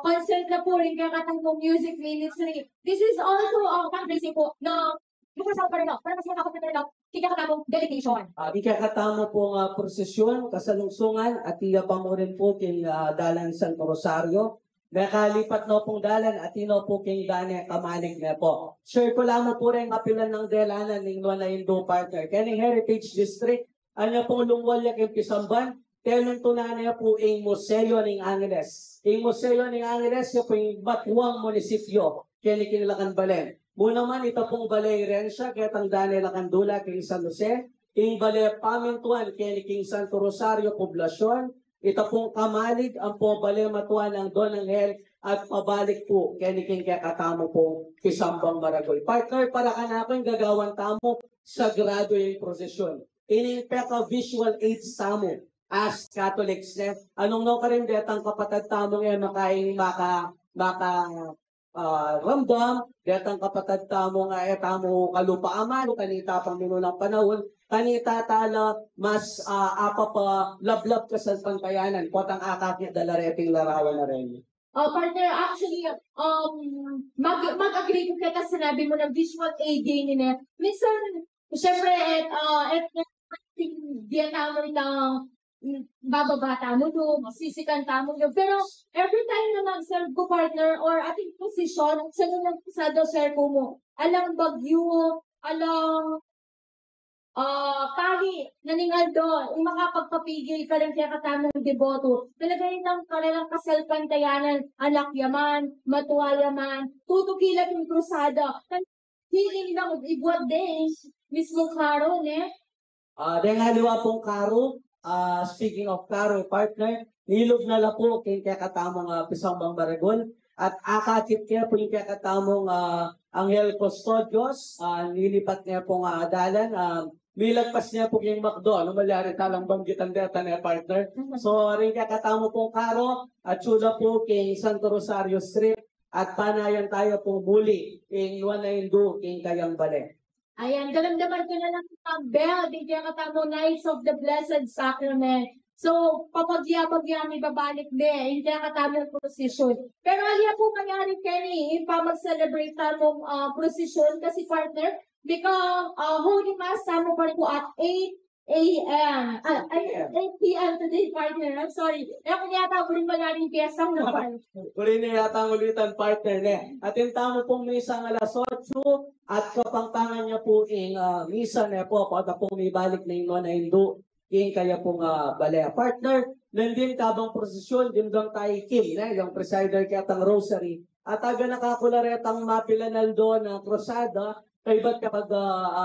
concert na po rin kakatang music ministry. This is also fundraising po na kasama pa rin ako, para mas makakapit na rin ako, kikakatamong delegation. Ikakatamo po nga prosesyon, kasalungsungan, at iyabang mo rin po king Dalan Santo Rosario. Nakalipat na pong dalan at ino po king Dane Kamanig na po. Share ko lamang po rin kapilan ng delanan ng Nuana Indo partner. Kaning Heritage District, ano pong lungwalyak yung Pisamban, telong tunanay po ang Museo ng Angeles. Ang Museo ng Angeles, yung po yung Batuang Munisipyo, kaniking Lacan Balen. Muna man, ito pong Balay Rensya, ketang Dane Lacandula, king San Jose. Ang Balay Pamintuan, kaniking Santo Rosario, Poblasyon. Ito pong Kamalig, ang po Balay Matuan ng Don Angel, at pabalik po, kaniking kakatamo po, Kisambang Maragoy. Partner, para ka na akong gagawan tamo, sagrado yung prosesyon. Ining peka visual aids tamo, as Catholics, anong no ka rin detang kapatid tamong makaing ramdam, detang kapatid tamo nga tamo kalupaaman, kanita pang ng panahon, kanita tala mas apa pa lablab ka sa pantayanan, potang akakit dalareting larawan na rin. Partner, actually, mag-agree ko kita sinabi mo na visual aiding niya. Minsan, syempre, diyan tamo itang bababata mo do, masisikan tamo yun. Pero every time na mag-serve ko partner or ating posisyon, sa nung sa serve ko mo, alang bagyo, alang kali naningal do, yung makapagpapigil ka rin kaya katamong deboto. Talaga yun ang kanilang kasalpantayanan, alak yaman, matuwa yaman, tutukilat yung krusada. Hindi na mag-ibwat days, mismo karo, ne? Dahil haliwa pong karo, speaking of karo, partner, nilog na la po kay katamong Pisambang Baragol, at akakit kaya po yung katamong Angel Custodios, nilipat niya pong dalan, milagpas niya po yung Macdo, ano malyari talang banggitan deta na partner. So, rin kakatamo pong karo, at sula po kay Santo Rosario Street, at panayan tayo pong muli, kay Nuana Indo, kay Kayang Bale. Ayan, dalamdaman ko na lang ang bell, di kaya katamo Knights of the Blessed Sacrament. So, papagya-pagya may babalik din, hindi kaya katamo prosesyon. Pero aliya po mangyari Kenny, pa mag-celebrate tamong prosesyon kasi partner, because Holy Mass tamo pa rin po at 8 a.m. 8 p.m. today, partner. I'm sorry. Kaya yata ko rin magaling piyesa mo. Kuri na yata ang ulitan, partner. At yung tamo pong misa ng alas 8, at kapangtangan niya po yung misa na po, pata pong may balik na yung Nuana Indo, yung kaya pong balea. Partner, nandun kabang prosesyon, din doon tayo Kim, yung presider kaya tang rosary. At aga nakakularetang mapilanal doon ng krusada, kay ba't kapag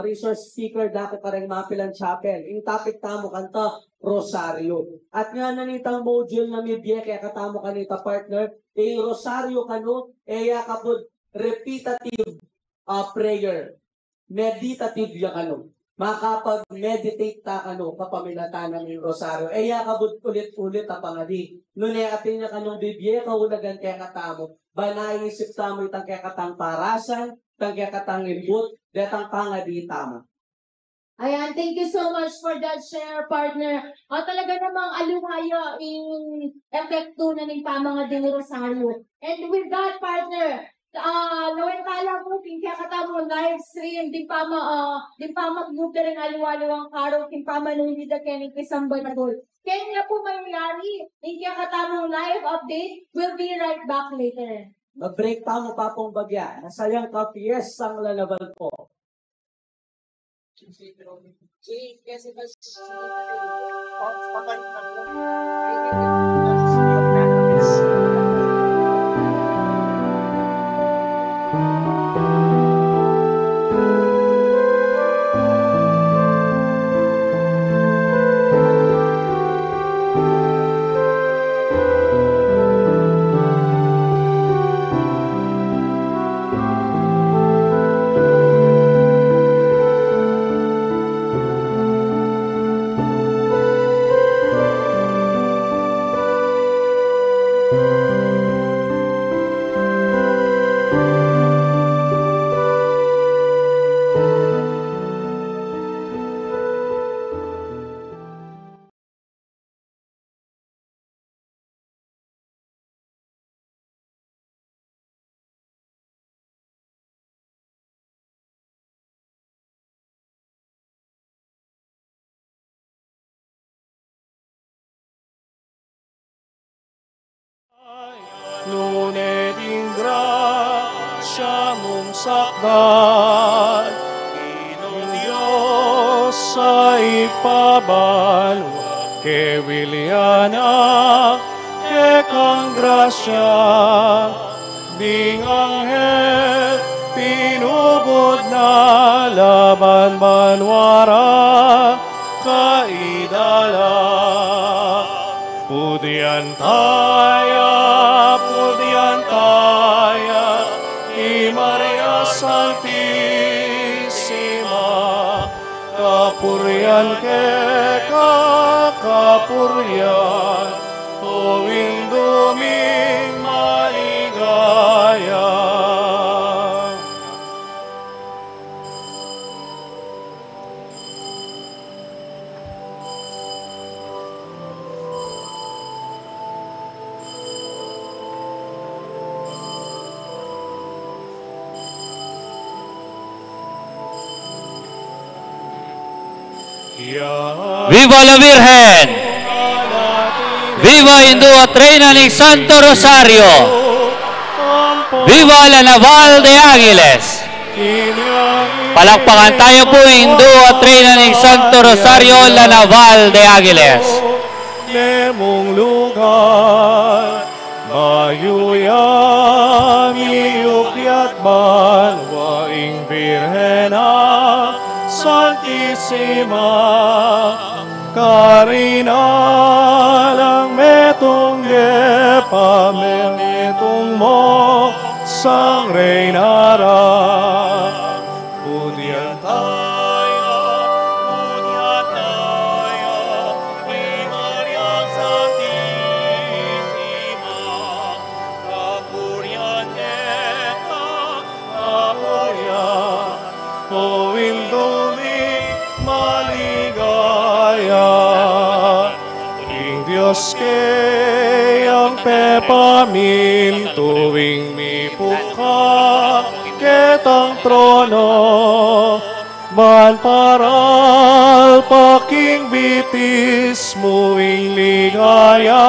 resource speaker dati parang mapilan chapel. Yung topic tamo kanta, Rosario. At nga nanitang module na may biye, kaya katamo kanita partner, yung Rosario kano, kapag repetitive prayer. Meditative yung ano. Makapag-meditate ta kano, kapamilatan ng Rosario. Kabud ulit-ulit pangadi. Nune atin niya kanong bibiye, kaulagan kaya katamo. Banaisip tamo itang kaya katang parasan, tangkaya katang limbut, detang pangadi tama. Ayan, thank you so much for that share, partner. Talaga namang aluhaya yung epekto na ng mga din Rosario. And with that, partner, nawin kala ko, kaya katamo live stream, di pa mag-move rin aliwaliwang karo, di pa manunid na kaya ng isang banagol. Kaya po mangyari, kaya katamo live update, we'll be right back later. Mag-break pa mo pa pong bagya. Nasayang ka-PS ang lalaban po. ngunit ingrasya mong sakdan, Ginong Diyos sa ipabanwa, ke Wiliana, ke kang grasya, ding anghel, pinubod na laban banwara, kaidala. Pudian taya, I Maria Santissima, kapurian ke kakapurian, tuwing duming maligaya. Viva la Virgen! Viva Hindu at Reina ni Santo Rosario! Viva la Naval de Águiles! Palakpakan tayo po Hindu at Reina ni Santo Rosario, la Naval de Águiles. Lemong lugar, mayuyang iyukyat banwaing Birhena Santissima, karina lang metong pametong mo sang reynara. Pudian tayo, I Maria Santissima, kapurian eka, kapurian, tuwing duming maligaya. Ing Diyos kayang pepamin, tuwing mipukha ketang trono, manparal paking bitis muing ligaya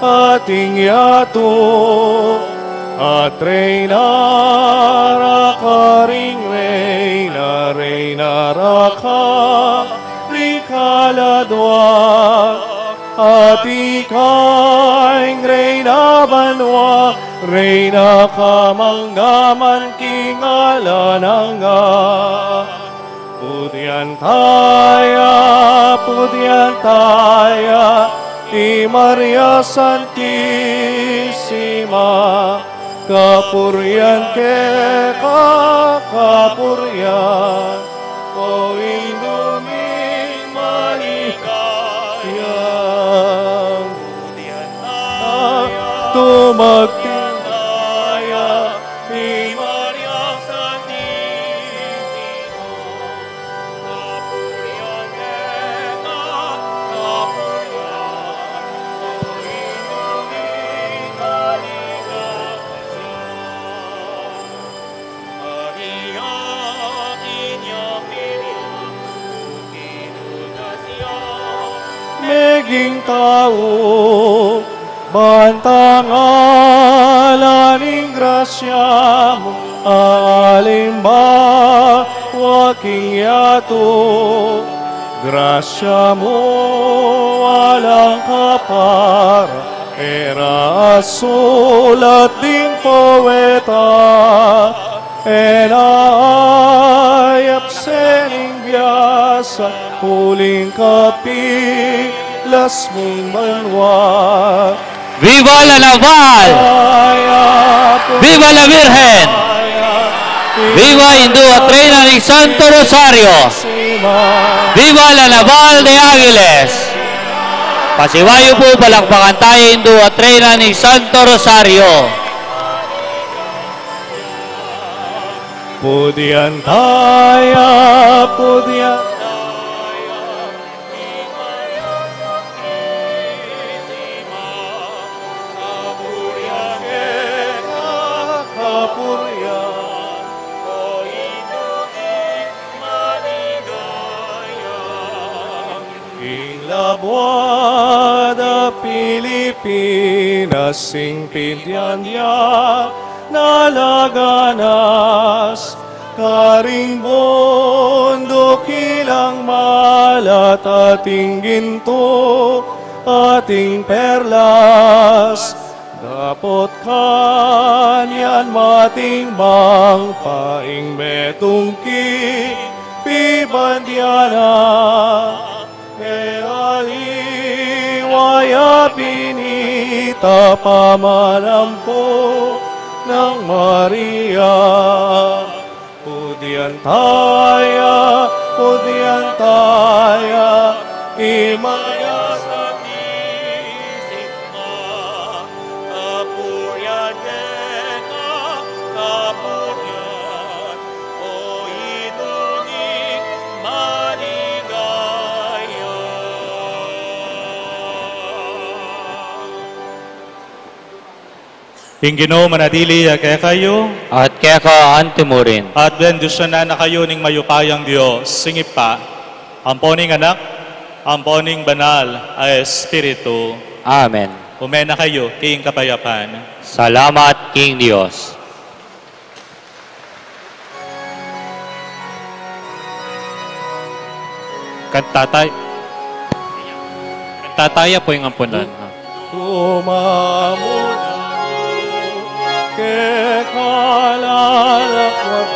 ating yato. At Reyna rakaring Reyna, Reyna rakaring kaladwa, at ikaing Reyna banwa, Reyna kamanggaman kingalananga. Pudian taya, I Maria Santissima, kapurian ke kakapurian, tuwing duming maligaya. Tumagtindaya, I Maria Santissima, kapurian ke kakapurian, tuwing duming maligaya. Maria, inyong Pilihan, kinudasya, meging tao, bantangalan grasya mo, alimba, waking yato, grasya mo, walang kapara, era sulat ding poeta, enayap sening biasa, huling kapilas mong banwa. Viva la Naval! Viva la Virgen! Viva Hindu at Reina ni Santo Rosario! Viva la Naval de Águiles! Pasiwayo po, palakpakan tayo Hindu at Reina ni Santo Rosario. Pudian taya, pudian buwada Pilipinas sing Pilyanya nalaganas karing bundok ilang malat ating ginto ating perlas dapot kanyan mating mang paing metungki pibandiana aliwaya pinita pamalampo ng Maria Pudian taya, imaya sa tisikma, kapuryan neta, kapuryan, o inunik maligaya. Ginoo manatili kaya kayo, At kaya ka antimurin. at bendisyonan na kayo ning mayupayang Diyos. Singip pa, amponing anak, amponing banal ay Espiritu. Amen. Umena kayo, kiing kapayapan. Salamat, King Diyos. Kantataya po yung ampunan. Tumamuna ke kalalakwat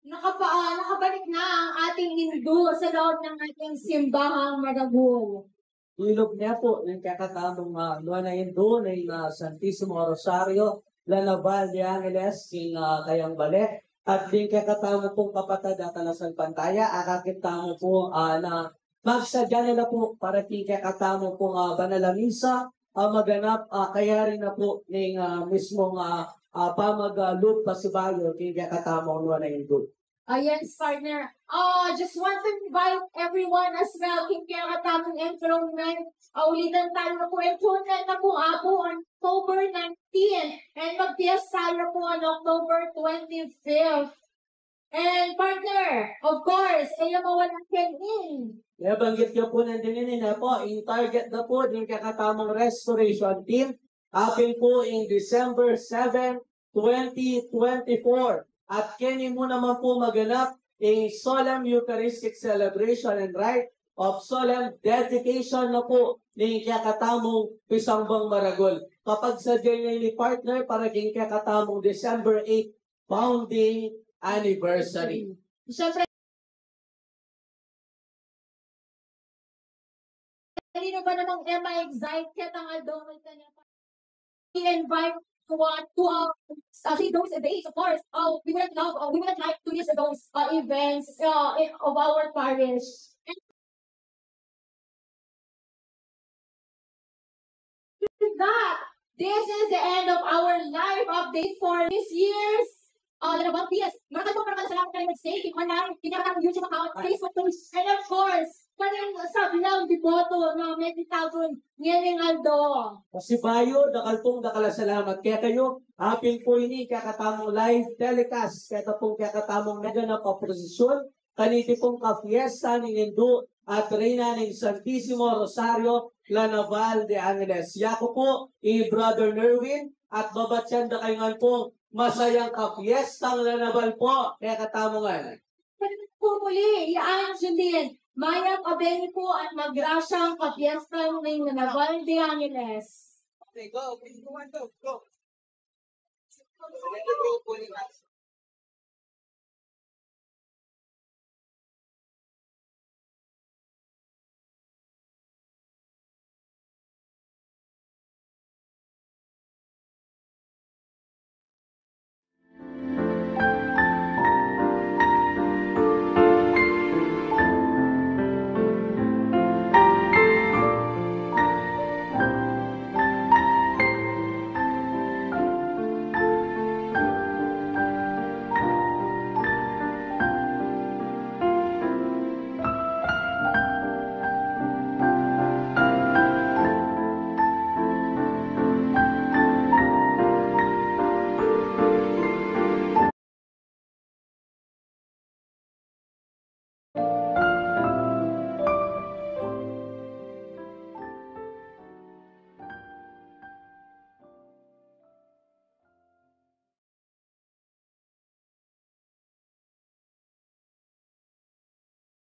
Nakabalik na ang ating Hindu sa loob ng ating simbahang Maragul. Ilog niya po ng kakatamong Nuana Hindu ng Santissimo Rosario, Lanaval de Angeles, king kayang balik. At din kakatamo pong kapatid at Alasan Pantaya, akakitamo po na magsadya nila po para king kakatamo pong Banalamisa, maganap kaya rin na po ng mismong pamag-loop pasibayo king kakatamo Nuana Hindu. Yes, partner. Just want to invite everyone as well. Kung kaya katamong enthronement, ulitan tayo na po. Enthronement na po on October 19. And magpiesta na po on October 25th. And partner, of course, ay mawalang in. Nabanggit niyo po nandinin na po, in target na po din kakatamang restoration team. Akin po in December 7, 2024. At kini mo naman po maganap a solemn Eucharistic celebration and rite of solemn dedication na po ng kakatamong Pisangbang Maragol. Kapag sa ni partner para king kakatamong December 8 founding anniversary. Siyempre, kanino ba namang excited katang aldong we invite to see those days, of course. We would like to use those events of our parish. And with that, this is the end of our live update for this year's Lanaval PS. Maraming salamat kayo mag-stay. Keep online, pinakang YouTube account, Facebook page, and of course, kanang sablaw di boto na may 10,000 ngayon Aldo. Kasi bayo, dakaltong salamat. Kaya kayo, apil po ini kakatamong live telecast. Kaya pong kakatamong naganap na prosesyon. Kaniti pong ka-fiesta ng Hindu at Reyna ng Santissimo Rosario, Lanaval de Angeles. Yako po, Brother Nerwin, at babatsyan na kayo nga pong masayang ka-fiesta ng Lanaval po. Kaya katamongan. Po muli, iaan din. Mayang abeni po at magrasyang kapiesta ng Lanaval de Angeles. Okay, go. Go.